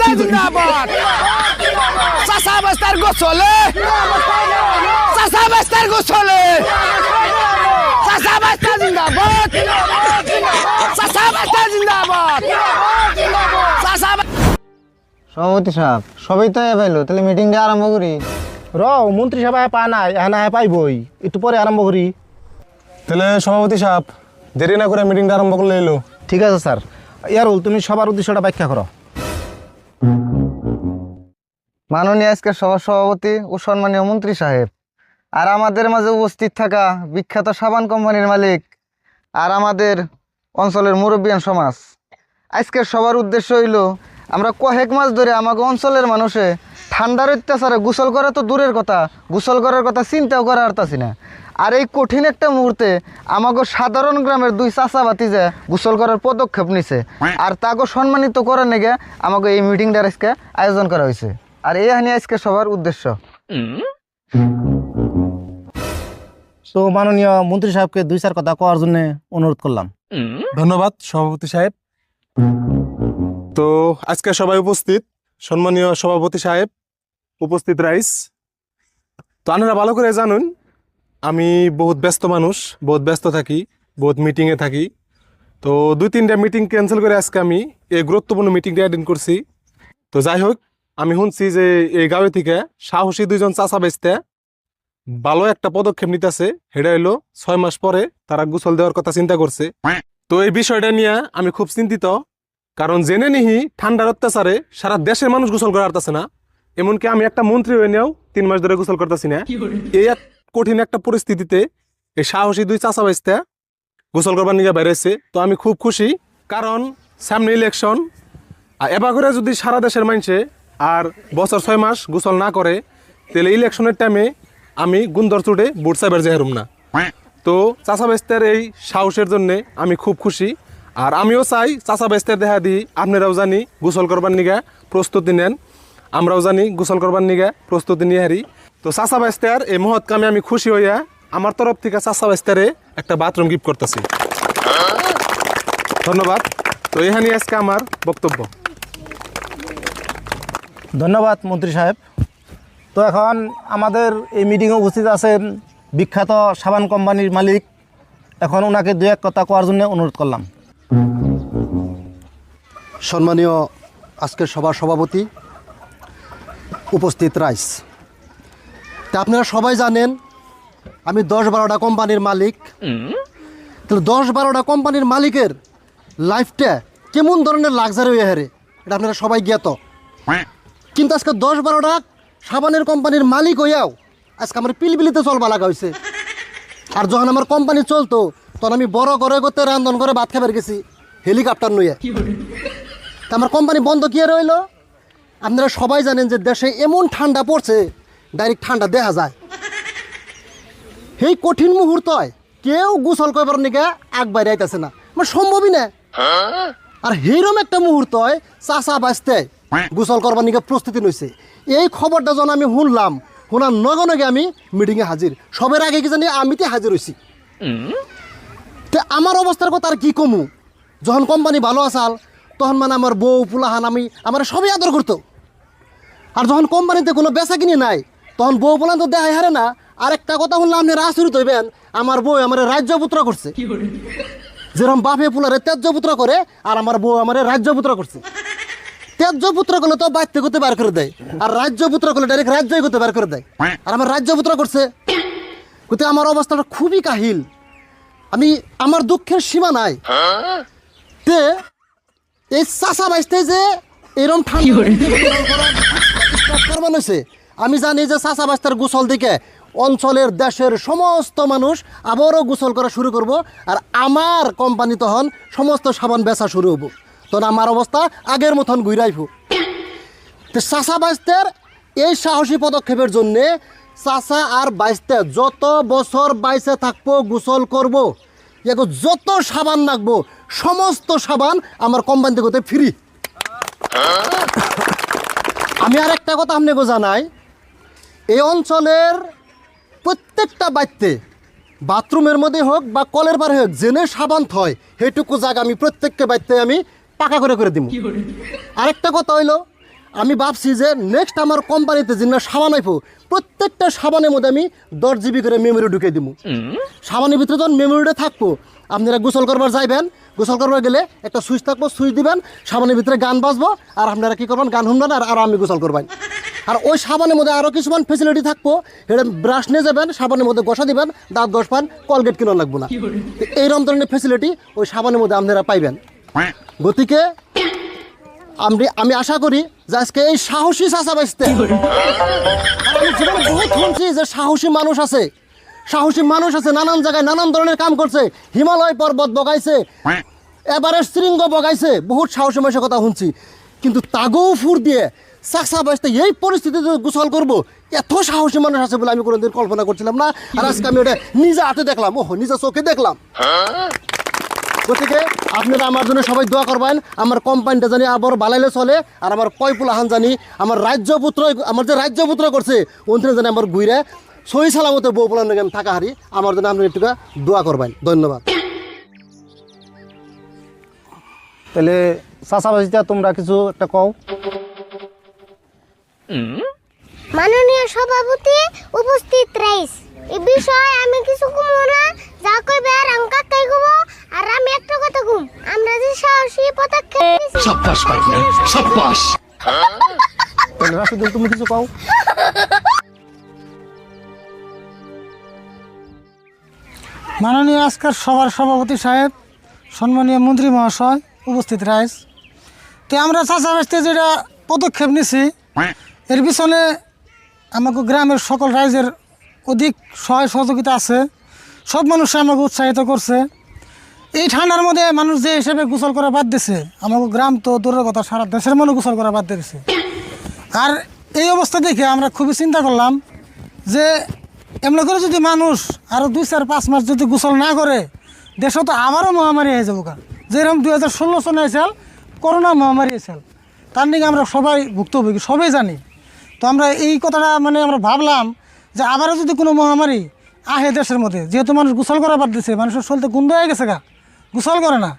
বেস্তা জিন্দাবাদ চাচা বেস্তার গোসলে চাচা বেস্তার গোসলে চাচা বেস্তা জিন্দাবাদ চাচা বেস্তা জিন্দাবাদ চাচা। সভাপতি সাহেব সবাই তো পাইলো, তাহলে মিটিংটা আরম্ভ করি। মন্ত্রী সভায় পা নাই এখানে পাইবই, একটু পরে আরম্ভ করি। তাহলে সভাপতি সাহেব দেরি না করে মিটিংটা আরম্ভ করলে এলো। ঠিক আছে স্যার। ইয়ারুল, তুমি সবার উদ্দেশ্যটা ব্যাখ্যা করো। মাননীয় আজকের সভার সভাপতি ও সম্মানীয় মন্ত্রী সাহেব, আর আমাদের মাঝে উপস্থিত থাকা বিখ্যাত সাবান কোম্পানির মালিক আর আমাদের অঞ্চলের মুরব্বিয়ান সমাজ, আজকের সবার উদ্দেশ্য হইল আমরা কয়েক মাস ধরে আমাকে অঞ্চলের মানুষে ঠান্ডার অত্যাচারে গোসল করা তো দূরের কথা, গোসল করার কথা চিন্তাও করা পারতাছি না। আর এই কঠিন একটা মুহূর্তে আমাকে সাধারণ গ্রামের দুই চাচা ভাতিজা গোসল করার পদক্ষেপ নিছে, আর তাকে সম্মানিত করার নেগে আমাকে এই মিটিংটার আজকে আয়োজন করা হয়েছে। আর এই হানি আজকে সবার উদ্দেশ্য। তো মাননীয় মন্ত্রী সাহেবকে দুই চার কথা কওয়ার জন্য অনুরোধ করলাম। ধন্যবাদ সভাপতি সাহেব। তো আজকে সবাই উপস্থিত, সম্মানীয় সভাপতি সাহেব, উপস্থিত রাইস। তো আপনারা ভালো করে জানুন আমি বহুত ব্যস্ত মানুষ, বহুত ব্যস্ত থাকি, বহুত মিটিংয়ে থাকি। তো 2-3টা মিটিং ক্যান্সেল করে আজকে আমি এই গুরুত্বপূর্ণ মিটিংটা অ্যাটেন্ড করছি। তো যাই হোক, আমি শুনছি যে এই গাঁও থেকে সাহসী দুইজন চাচা বেচতে ভালো একটা পদক্ষেপ নিতেছে। সেটা হলো 6 মাস পরে তারা গোসল দেওয়ার কথা চিন্তা করছে। তো এই বিষয়টা নিয়ে আমি খুব চিন্তিত, কারণ জেনে নিহি ঠান্ডার অত্যাচারে সারা দেশের মানুষ গোসল করা পারতেছে না। এমনকি আমি একটা মন্ত্রী হয়ে নিয়েও 3 মাস ধরে গোসল করতেছি না। এই এক কঠিন একটা পরিস্থিতিতে এই সাহসী দুই চাচা বেচতে গোসল করবার নিয়ে বেড়েছে। তো আমি খুব খুশি, কারণ সামনে ইলেকশন, আর এবার করে যদি সারা দেশের মানুষে আর বছর 6 মাস গোসল না করে, তাহলে ইলেকশনের টাইমে আমি গুন্দর চুটে বুট সাইবার যেহারুম না। তো চাচা বেস্তের এই সাহসের জন্য আমি খুব খুশি। আর আমিও চাই চাচা বেস্তের দেখা দিই আপনারাও জানি গোসল করবার নিগা প্রস্তুতি নেন, আমরাও জানি গোসল করবার নিগা প্রস্তুতি নিয়ে হারি। তো চাচা বেস্তের এই মহৎ কামে আমি খুশি হইয়া আমার তরফ থেকে চাচা বেস্তারে একটা বাথরুম গিফট করতেছি। ধন্যবাদ। তো এখানে আজকে আমার বক্তব্য। ধন্যবাদ মন্ত্রী সাহেব। তো এখন আমাদের এই মিটিংয়ে উপস্থিত আছেন বিখ্যাত সাবান কোম্পানির মালিক। এখন ওনাকে দু এক কথা কোয়ার জন্য অনুরোধ করলাম। সম্মানীয় আজকের সভার সভাপতি, উপস্থিত রাইস, তা আপনারা সবাই জানেন আমি 10-12টা কোম্পানির মালিক। তাহলে 10-12টা কোম্পানির মালিকের লাইফটা কেমন ধরনের লাক্সারি হয়ে হারে এটা আপনারা সবাই জ্ঞাত। কিন্তু আজকে 10-12টা সাবানের কোম্পানির মালিক হইয়াও আজকে আমার পিলপিলিতে চলবা লাগা হয়েছে। আর যখন আমার কোম্পানি চলতো তখন আমি বড় করে করতে রান্ধন করে ভাত খাবার গেছি হেলিকপ্টার নইয়া। তা আমার কোম্পানি বন্ধ কি রইল? আপনারা সবাই জানেন যে দেশে এমন ঠান্ডা পড়ছে, ডাইরেক্ট ঠান্ডা দেখা যায়। এই কঠিন মুহূর্তে কেউ গোসল করবার নিকে আগ বাইরে আইতেছে না, মানে সম্ভবই না। আর সেইরকম একটা মুহূর্ত চাচা বাঁচতে গোসল করবার নিকে প্রস্তুতি নইছে। এই খবরটা যখন আমি শুনলাম, শোনার নগে নগে আমি মিটিংয়ে হাজির। সবের আগে কি জানি আমিতে হাজির হয়েছি। তো আমার অবস্থার কথা আর কি কমু, যখন কোম্পানি ভালো আসাল তখন মানে আমার বউ পোলাহান আমার সবই আদর করতো। আর যখন কোম্পানিতে কোনো বেচা কিনে নাই তখন বউ পোলান তো দেখাই হারে না। আর একটা কথা শুনলাম আপনি আচরিত হইবেন, আমার বউ আমার রাজ্যপুত্র করছে। যেরকম বাপে পোলারে তেজ্যপুত্র করে, আর আমার বউ আমার রাজ্যপুত্র করছে। তেজ্যপুত্র করলে তো বাড়তে করতে বার করে দেয়, আর রাজ্যপুত্র করলে ডাইরেক্ট রাজ্যই করতে বার করে দেয়। আর আমার রাজ্যপুত্র করছে, কিন্তু আমার অবস্থাটা খুবই কাহিল। আমার দুঃখের সীমা নাই। তে এই চাষা বাইসতে যে এরকম ঠান্ডা হয়েছে, আমি জানি যে চাষা বাইস্তার গোসল দিকে অঞ্চলের দেশের সমস্ত মানুষ আবারও গোসল করা শুরু করব। আর আমার কোম্পানি তখন সমস্ত সাবান বেচা শুরু হবো, তখন আমার অবস্থা আগের মতন ঘুরাইব। তো চাষা বাইস্তের এই সাহসী পদক্ষেপের জন্যে চাষা আর বাইস্তে যত বছর বাইসে থাকবো গোসল করব, এগো যত সাবান লাগবো সমস্ত সাবান আমার কোম্পানি থেকে ফ্রি। আমি আর একটা কথা আপনাকে জানাই, এই অঞ্চলের প্রত্যেকটা বাড়িতে বাথরুমের মধ্যে হোক বা কলের পারে হোক জেনে সাবান থয়, সেইটুকু জায়গা আমি প্রত্যেকটা বাড়িতে আমি পাকা করে দিব। আরেকটা কথা হইলো, আমি ভাবছি যে নেক্সট আমার কোম্পানিতে যে সাবান আইব প্রত্যেকটা সাবানের মধ্যে আমি 10 GB করে মেমোরি ঢুকে দিব। সাবানের ভিতরে যখন মেমোরিটা থাকবো, আপনারা গোসল করবার যাইবেন, গোসল করবার গেলে একটা সুইচ থাকবো, সুইচ দিবেন, সাবানের ভিতরে গান বাজবো, আর আপনারা কি করবেন, গান শুনবেন আর আমি গোসল করবেন। আর ওই সাবানের মধ্যে আরও কিছুমান ফেসিলিটি থাকবো, এটা ব্রাশ নিয়ে যাবেন, সাবানের মধ্যে ঘষা দিবেন, দাঁত ঘষবেন, কলগেট কিনা লাগবো না। এইরকম ধরনের ফেসিলিটি ওই সাবানের মধ্যে আপনারা পাইবেন। গতিকে আমি আশা করি যে আজকে এই সাহসী চাচা বাঁচতে, আমি জীবনে বহুত শুনছি যে সাহসী মানুষ আছে, নানান জায়গায় নানান ধরনের কাম করছে, হিমালয় পর্বত বগাইছে, এভারেস্ট শৃঙ্গ বগাইছে, বহুত সাহসী মানুষের কথা শুনছি, কিন্তু তাগৌ ফুর দিয়ে চাচা বাঁচতে এই পরিস্থিতিতে গোসল করবো, এত সাহসী মানুষ আছে বলে আমি কোনোদিন কল্পনা করছিলাম না। আর আজকে আমি ওটা নিজে হাতে দেখলাম, নিজে চোখে দেখলাম। গতিকে আপনারা আমার জন্য সবাই দোয়া করবেন, আমার কোম্পানিটা জানি আবার বালাইলে চলে, আর আমার কয়পুলাহান জানি আমার যে রাজ্যপুত্র করছে ওখানে জানি আমার ঘুরে সহি সালামতে বউ পোলার নাকি আমি থাকা হারি, আমার জন্য আপনি একটু দোয়া করবেন। ধন্যবাদ। তাহলে চাচাবাজিটা তোমরা কিছু একটা কও। মাননীয় সভাপতি, উপস্থিত রাইস, এই বিষয়ে আমি কিছু কমো না, যা কইবে আর আমি কাকাই কব। আর আমি একটা কথা কম, আমরা যে সাহসী পদক্ষেপ নিয়েছি, তাহলে রাশিদুল তুমি কিছু কও। মাননীয় আজকের সভার সভাপতি সাহেব, সম্মানীয় মন্ত্রী মহাশয়, উপস্থিত রাইস, তো আমরা চাচাবাসতে যেটা পদক্ষেপ নিছি এর পিছনে আমাকে গ্রামের সকল রাইজের অধিক সহায় সহযোগিতা আছে। সব মানুষ আমাকে উৎসাহিত করছে। এই ঠান্ডার মধ্যে মানুষ যে হিসেবে গোসল করা বাদ দিছে, আমাকে গ্রাম তো দূরের কথা সারা দেশের মানুষ গোসল করা বাদ দিয়েছে। আর এই অবস্থা দেখে আমরা খুবই চিন্তা করলাম যে এমনি করে যদি মানুষ আরও 2-4-5 মাস যদি গোসল না করে, দেশে তো আবারও মহামারী হয়ে যাবো। যেরকম 2016 সনে এসেল করোনা মহামারী এসেল, তার নিয়ে আমরা সবাই ভুক্তভোগী, সবাই জানি। তো আমরা এই কথাটা আমরা ভাবলাম যে আবারও যদি কোনো মহামারী আহে দেশের মধ্যে, যেহেতু মানুষ গোসল করা বাদ দিচ্ছে, মানুষের শরীরতে গন্ধ হয়ে গেছে গোসল করে না।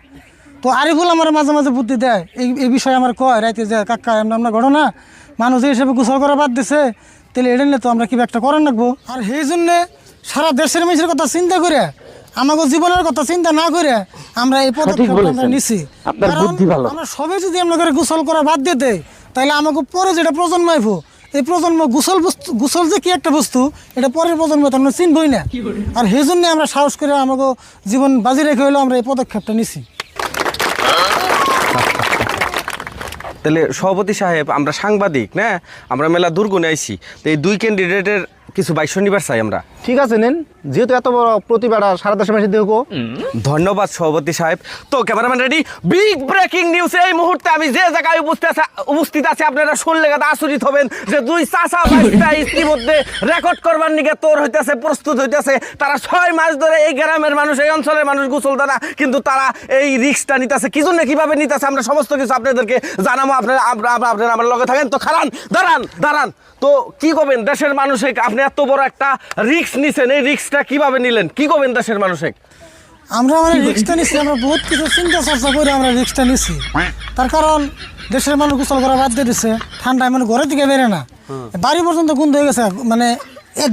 তো আরিফুল আমার মাঝে মাঝে বুদ্ধি দেয়, এই বিষয়ে আমার কয় রাইতে যে কাকা আমরা ঘটনা মানুষ যে হিসেবে গোসল করা বাদ দিছে, তাহলে এটা নিয়ে তো আমরা কি একটা করার রাখবো। আর সেই জন্যে সারা দেশের মানুষের কথা চিন্তা করে, আমাকে জীবনের কথা চিন্তা না করে আমরা এই পদক্ষেপ নিচ্ছি। আমরা সবাই যদি আমরা করে গোসল করা বাদ দিয়ে দেয়, তাহলে আমাকে পরে যেটা প্রজন্ম আইব, এই প্রজন্ম গোসল যে কি একটা বস্তু, এটা পরের প্রজন্ম তো আমরা চিনবই না। আর সেই জন্যে আমরা সাহস করে আমাকে জীবন বাজি রেখে হইলেও আমরা এই পদক্ষেপটা নিছি। তাহলে সভাপতি সাহেব, আমরা সাংবাদিক না, আমরা মেলা দুর্গুণে আইছি, তো এই 2 ক্যান্ডিডেটের কিছু বাইশ নিবার চাই আমরা। ঠিক আছে, নেন, যেহেতু এত বড় প্রতিবাদটা সারা দেশের মানুষ দেখো। ধন্যবাদ সভাপতি সাহেব। তো cameraman ready, big breaking news. এই মুহূর্তে আমি যে জায়গায় উপস্থিত আছে আপনারা শুনলে আচরিত হবেন যে 2 চাচা বাইশটা ইতিমধ্যে রেকর্ড করবার নিকে তোর হইতেছে, প্রস্তুত হইতেছে। তারা 6 মাস ধরে এই গ্রামের মানুষ, এই অঞ্চলের মানুষ গোসল দেয় না, কিন্তু তারা এই রিস্কটা নিতেছে। কি জন্য, কিভাবে নিতেছে, আমরা সমস্ত কিছু আপনাদেরকে জানাবো। আপনারা আমার লগে থাকেন। তো দাঁড়ান, তো কি করবেন দেশের মানুষে? আপনি এত বড় একটা রিস্ক নিছেন, এই রিস্কটা কিভাবে নিলেন, কি করবেন দেশের মানুষে? আমরা রিস্কটা নিচ্ছি, আমরা বহুত কিছু চিন্তা চর্চা করে আমরা রিস্কটা নিচ্ছি। তার কারণ দেশের মানুষ গোসল করা বাদ দিয়ে দিচ্ছে, ঠান্ডায় ঘরে থেকে বেরে না, বাড়ি পর্যন্ত গন্ধ হয়ে গেছে।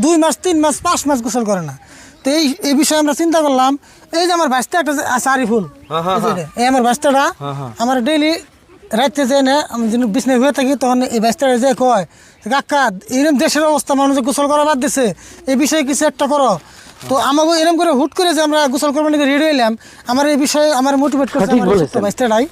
2 মাস 3 মাস 5 মাস গোসল করে না। তো এই বিষয়ে আমরা চিন্তা করলাম, এই যে আমার বাচ্চা একটা আছে আরিফুল, এই আমার বাচ্চাটা আমার ডেইলি রাত্রে যে না, আমি যেন বিছনায় হয়ে থাকি, তখন এই বাচ্চাটা যে কয়, কাকা এরকম দেশের অবস্থা, মানুষ গোসল করা বাদ দিচ্ছে, এই বিষয়ে কিছু একটা করো। তো আমাকে এরকম করে হুট করে যে আমরা গোসল করবার নিয়ে রেডি হইলাম, আমার এই বিষয়ে আমার মোটিভেট করছে বাচ্চাটাই,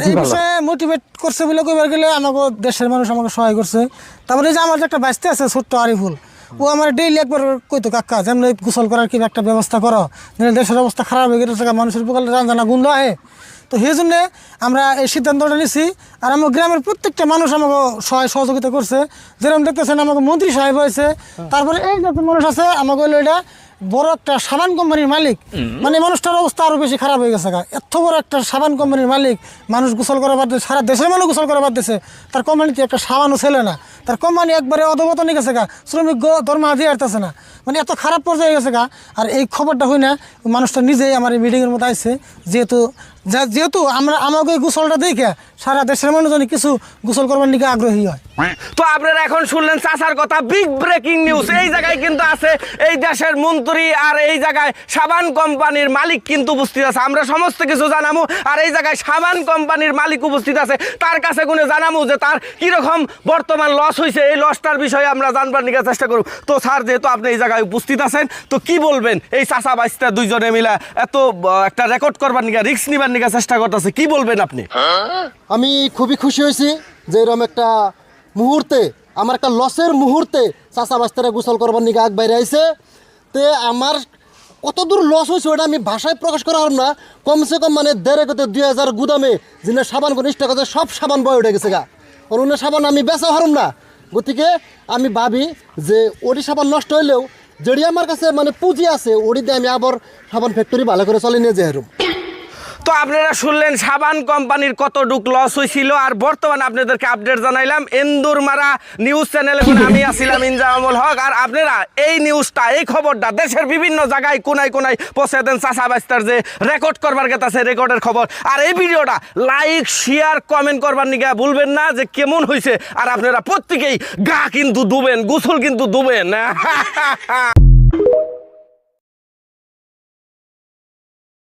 এই বিষয়ে মোটিভেট করছে বলে কইবার গেলে আমাকে দেশের মানুষ আমাকে সহায় করছে। তারপরে এই যে আমার একটা বাচ্চা আছে ছোট্ট আরিফুল, ও আমার ডেইলি একবার কইতো, কাকা যেমন গোসল করার কি একটা ব্যবস্থা করো, দেশের অবস্থা খারাপ হয়ে গেছে, মানুষের পোকালে রান্না গন্ধ আহে। তো সেই জন্যে আমরা এই সিদ্ধান্তটা নিছি। আর আমার গ্রামের প্রত্যেকটা মানুষ আমাকে সহায় সহযোগিতা করছে। যেরকম দেখতেছেন আমাকে মন্ত্রী সাহেব হয়েছে, তারপরে এই যত মানুষ আছে আমাকে হলো এটা বড় একটা সাবান কোম্পানির মালিক, মানুষটার অবস্থা আরও বেশি খারাপ হয়ে গেছে। এত বড় একটা সাবান কোম্পানির মালিক, মানুষ গোসল করা বাদ দিচ্ছে, সারা দেশের মানুষ গোসল করা বাদ দিচ্ছে, তার কোম্পানিতে একটা সাবানও ছেলে না, তার কোম্পানি একবারে অধপতনে গেছে, শ্রমিক দরমা দিয়ে আসতেছে না, এত খারাপ পর্যায়ে গেছে। আর এই খবরটা হই না, মানুষটা নিজেই আমার এই মিটিংয়ের মতো আসছে, যেহেতু যেহেতু আমাকে এই গোসলটা দেখে সারা দেশের মানুষজন কিছু গোসল করবার দিকে আগ্রহী হয়। তো আপনারা এখন শুনলেন চাচার কথা, বিগ ব্রেকিং নিউজ। এই জায়গায় কিন্তু আছে এই দেশের মন্ত্রী, আর এই জায়গায় সাবান কোম্পানির মালিক কিন্তু উপস্থিত আছে। আমরা সমস্ত কিছু জানাবো, আর এই জায়গায় সাবান কোম্পানির মালিক উপস্থিত আছে, তার কাছে গুনে জানাবো যে তার কিরকম বর্তমান লস হয়েছে, এই লসটার বিষয়ে আমরা জানবার নিয়ে চেষ্টা করব। তো স্যার, যেহেতু আপনি এই জায়গায় উপস্থিত আছেন, তো কি বলবেন এই চাচা বাইস্তা দুইজনে মিলে এত একটা রেকর্ড করবার নিয়ে রিস্ক নিবার নিয়ে চেষ্টা করতেছে, কি বলবেন আপনি? আমি খুবই খুশি হয়েছি যে এরকম একটা মুহূর্তে, আমার একটা লসের মুহূর্তে চাচা বাস্তারা গোসল করবার নিকে আগ বাইরে আইছে। তে আমার কত দূর লস হয়েছে ওটা আমি ভাষায় প্রকাশ করা হলাম না। কমসে কম মানে 1,500 গুদামে যিনি সাবান কনিষ্ঠা কথা সব সাবান বয়ে উঠে গেছে গা। অন্য সাবান আমি বেচা হারুম না। গতিকে আমি ভাবি যে ওটি সাবান নষ্ট হইলেও যেটি আমার কাছে মানে পুঁজি আছে ওটি দিয়ে আমি আবার সাবান ফ্যাক্টরি ভালো করে চলে নিয়ে যাই হারুম। তো আপনারা শুনলেন সাবান কোম্পানির কতটুক লস হয়েছিল, আর বর্তমানে আপনাদেরকে আপডেট জানাইলাম এন্দুরমারা নিউজ চ্যানেলে। আমি আসছিলাম ইনজামুল হক, আর আপনারা এই নিউজটা, এই খবরটা দেশের বিভিন্ন জায়গায় কোনায় কোনায় পৌঁছে দেন। চাচা বাইস্তার যে রেকর্ড করবার গেছে আছে রেকর্ডের খবর, আর এই ভিডিওটা লাইক শেয়ার কমেন্ট করবার নিকে ভুলবেন না যে কেমন হয়েছে। আর আপনারা প্রত্যেকেই গা কিন্তু দুবেন, গোসল কিন্তু দুবেন।